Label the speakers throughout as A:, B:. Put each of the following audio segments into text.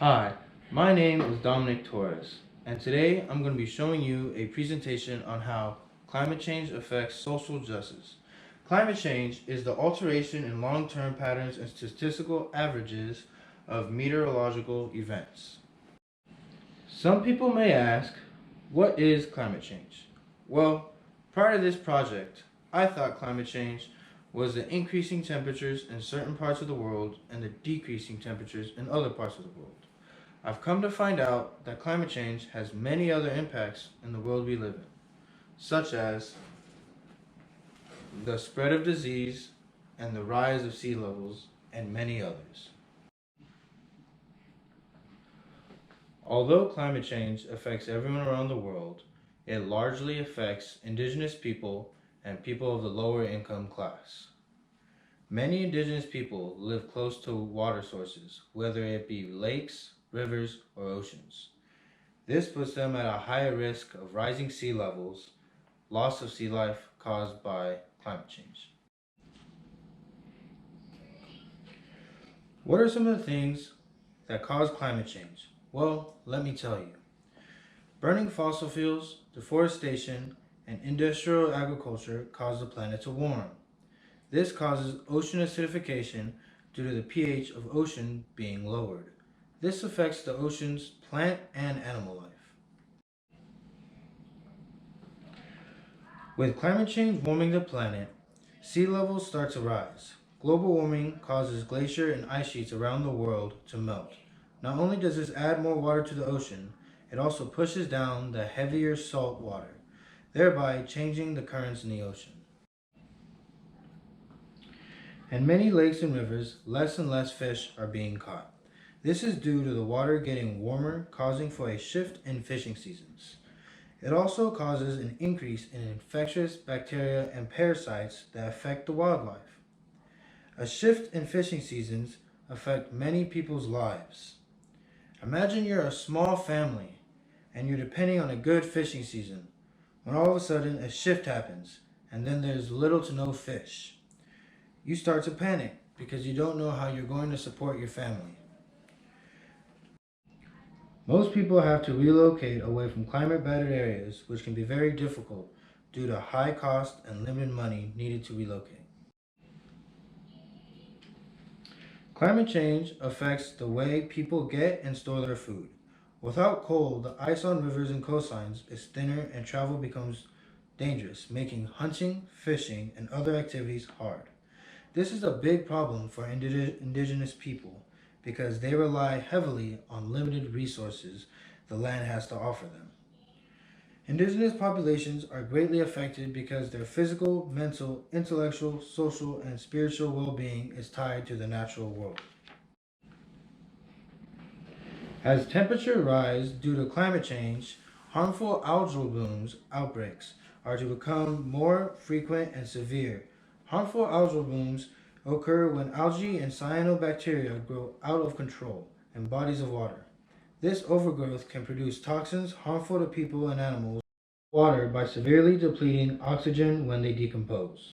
A: Hi, my name is Dominic Torres, and today I'm going to be showing you a presentation on how climate change affects social justice. Climate change is the alteration in long-term patterns and statistical averages of meteorological events. Some people may ask, what is climate change? Well, prior to this project, I thought climate change was the increasing temperatures in certain parts of the world and the decreasing temperatures in other parts of the world. I've come to find out that climate change has many other impacts in the world we live in, such as the spread of disease and the rise of sea levels, and many others. Although climate change affects everyone around the world, it largely affects indigenous people and people of the lower income class. Many indigenous people live close to water sources, whether it be lakes, rivers, or oceans. This puts them at a higher risk of rising sea levels, loss of sea life caused by climate change. What are some of the things that cause climate change? Well, let me tell you. Burning fossil fuels, deforestation, and industrial agriculture cause the planet to warm. This causes ocean acidification due to the pH of ocean being lowered. This affects the ocean's plant and animal life. With climate change warming the planet, sea levels start to rise. Global warming causes glacier and ice sheets around the world to melt. Not only does this add more water to the ocean, it also pushes down the heavier salt water, thereby changing the currents in the ocean. In many lakes and rivers, less and less fish are being caught. This is due to the water getting warmer, causing for a shift in fishing seasons. It also causes an increase in infectious bacteria and parasites that affect the wildlife. A shift in fishing seasons affect many people's lives. Imagine you're a small family and you're depending on a good fishing season when all of a sudden a shift happens and then there's little to no fish. You start to panic because you don't know how you're going to support your family. Most people have to relocate away from climate battered areas, which can be very difficult due to high cost and limited money needed to relocate. Climate change affects the way people get and store their food. Without cold, the ice on rivers and coastlines is thinner and travel becomes dangerous, making hunting, fishing, and other activities hard. This is a big problem for indigenous people because they rely heavily on limited resources the land has to offer them. Indigenous populations are greatly affected because their physical, mental, intellectual, social, and spiritual well being is tied to the natural world. As temperatures rise due to climate change, harmful algal blooms outbreaks are to become more frequent and severe. Harmful algal blooms occur when algae and cyanobacteria grow out of control in bodies of water. This overgrowth can produce toxins harmful to people and animals in water by severely depleting oxygen when they decompose.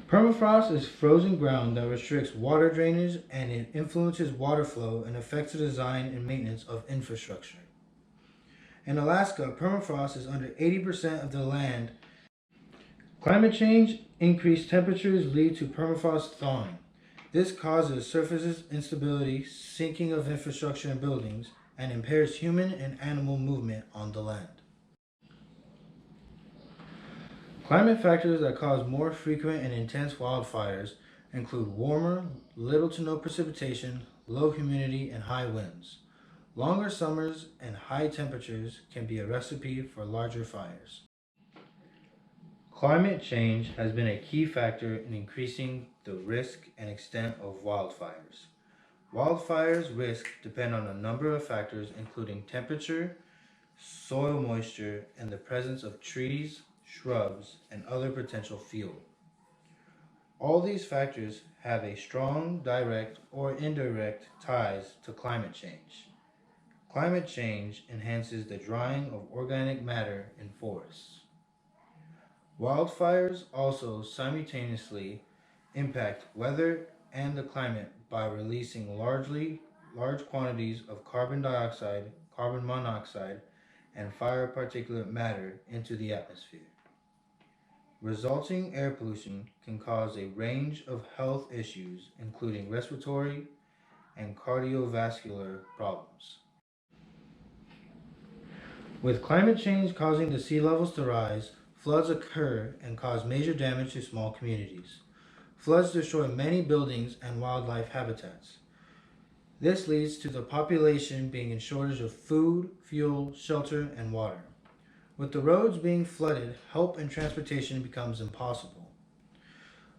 A: Permafrost is frozen ground that restricts water drainage and it influences water flow and affects the design and maintenance of infrastructure. In Alaska, permafrost is under 80% of the land. Climate change, increased temperatures lead to permafrost thawing. This causes surface instability, sinking of infrastructure and buildings, and impairs human and animal movement on the land. Climate factors that cause more frequent and intense wildfires include warmer, little to no precipitation, low humidity, and high winds. Longer summers and high temperatures can be a recipe for larger fires. Climate change has been a key factor in increasing the risk and extent of wildfires. Wildfires' risk depend on a number of factors including temperature, soil moisture, and the presence of trees, shrubs, and other potential fuel. All these factors have a strong direct or indirect ties to climate change. Climate change enhances the drying of organic matter in forests. Wildfires also simultaneously impact weather and the climate by releasing large quantities of carbon dioxide, carbon monoxide, and fire particulate matter into the atmosphere. Resulting air pollution can cause a range of health issues, including respiratory and cardiovascular problems. With climate change causing the sea levels to rise, floods occur and cause major damage to small communities. Floods destroy many buildings and wildlife habitats. This leads to the population being in shortage of food, fuel, shelter, and water. With the roads being flooded, help and transportation becomes impossible.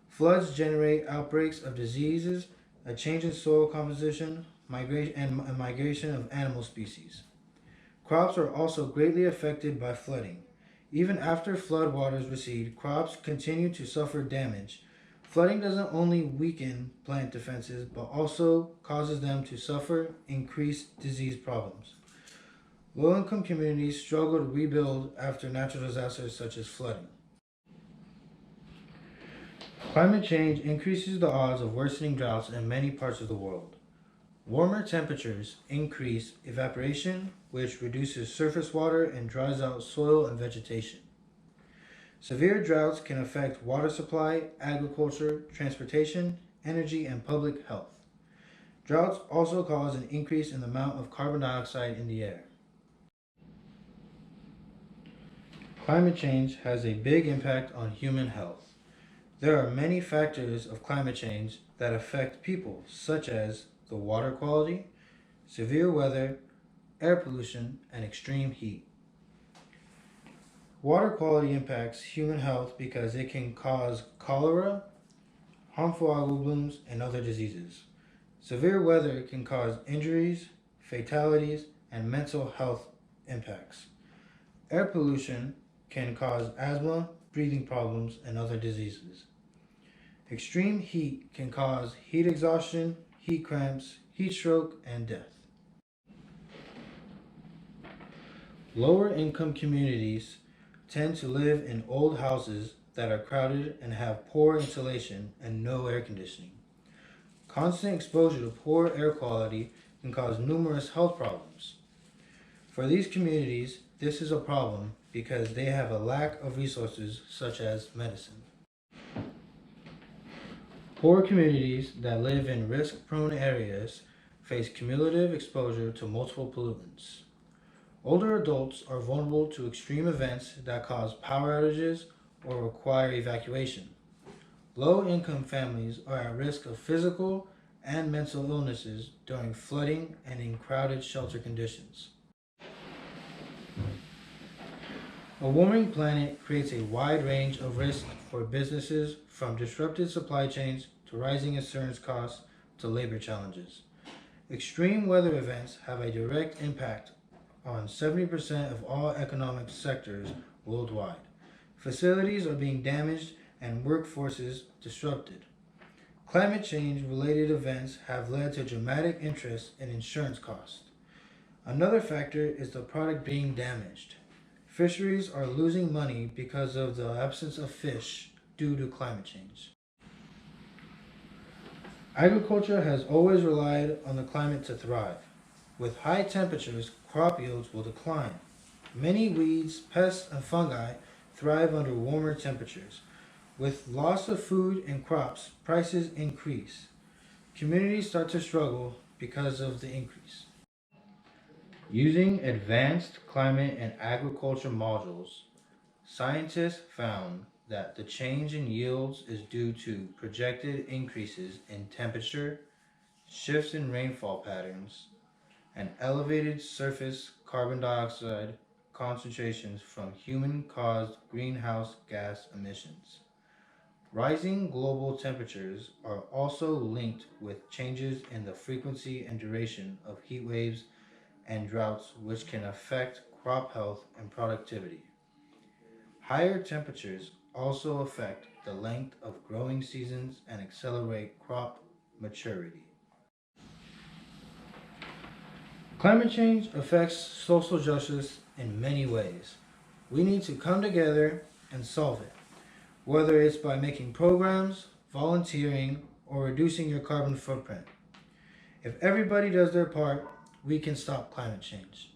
A: Floods generate outbreaks of diseases, a change in soil composition, and migration of animal species. Crops are also greatly affected by flooding. Even after flood waters recede, crops continue to suffer damage. Flooding doesn't only weaken plant defenses, but also causes them to suffer increased disease problems. Low-income communities struggle to rebuild after natural disasters such as flooding. Climate change increases the odds of worsening droughts in many parts of the world. Warmer temperatures increase evaporation, which reduces surface water and dries out soil and vegetation. Severe droughts can affect water supply, agriculture, transportation, energy, and public health. Droughts also cause an increase in the amount of carbon dioxide in the air. Climate change has a big impact on human health. There are many factors of climate change that affect people, such as the water quality, severe weather, air pollution, and extreme heat. Water quality impacts human health because it can cause cholera, harmful algal blooms, and other diseases. Severe weather can cause injuries, fatalities, and mental health impacts. Air pollution can cause asthma, breathing problems, and other diseases. Extreme heat can cause heat exhaustion, heat cramps, heat stroke, and death. Lower income communities tend to live in old houses that are crowded and have poor insulation and no air conditioning. Constant exposure to poor air quality can cause numerous health problems. For these communities, this is a problem because they have a lack of resources such as medicine. Poor communities that live in risk-prone areas face cumulative exposure to multiple pollutants. Older adults are vulnerable to extreme events that cause power outages or require evacuation. Low-income families are at risk of physical and mental illnesses during flooding and in crowded shelter conditions. A warming planet creates a wide range of risks for businesses, from disrupted supply chains to rising insurance costs to labor challenges. Extreme weather events have a direct impact on 70% of all economic sectors worldwide. Facilities are being damaged and workforces disrupted. Climate change related events have led to dramatic interest in insurance costs. Another factor is the product being damaged. Fisheries are losing money because of the absence of fish due to climate change. Agriculture has always relied on the climate to thrive. With high temperatures, crop yields will decline. Many weeds, pests, and fungi thrive under warmer temperatures. With loss of food and crops, prices increase. Communities start to struggle because of the increase. Using advanced climate and agriculture modules, scientists found that the change in yields is due to projected increases in temperature, shifts in rainfall patterns, and elevated surface carbon dioxide concentrations from human-caused greenhouse gas emissions. Rising global temperatures are also linked with changes in the frequency and duration of heat waves and droughts, which can affect crop health and productivity. Higher temperatures also affect the length of growing seasons and accelerate crop maturity. Climate change affects social justice in many ways. We need to come together and solve it, whether it's by making programs, volunteering, or reducing your carbon footprint.
B: If everybody does their part, we can stop climate change.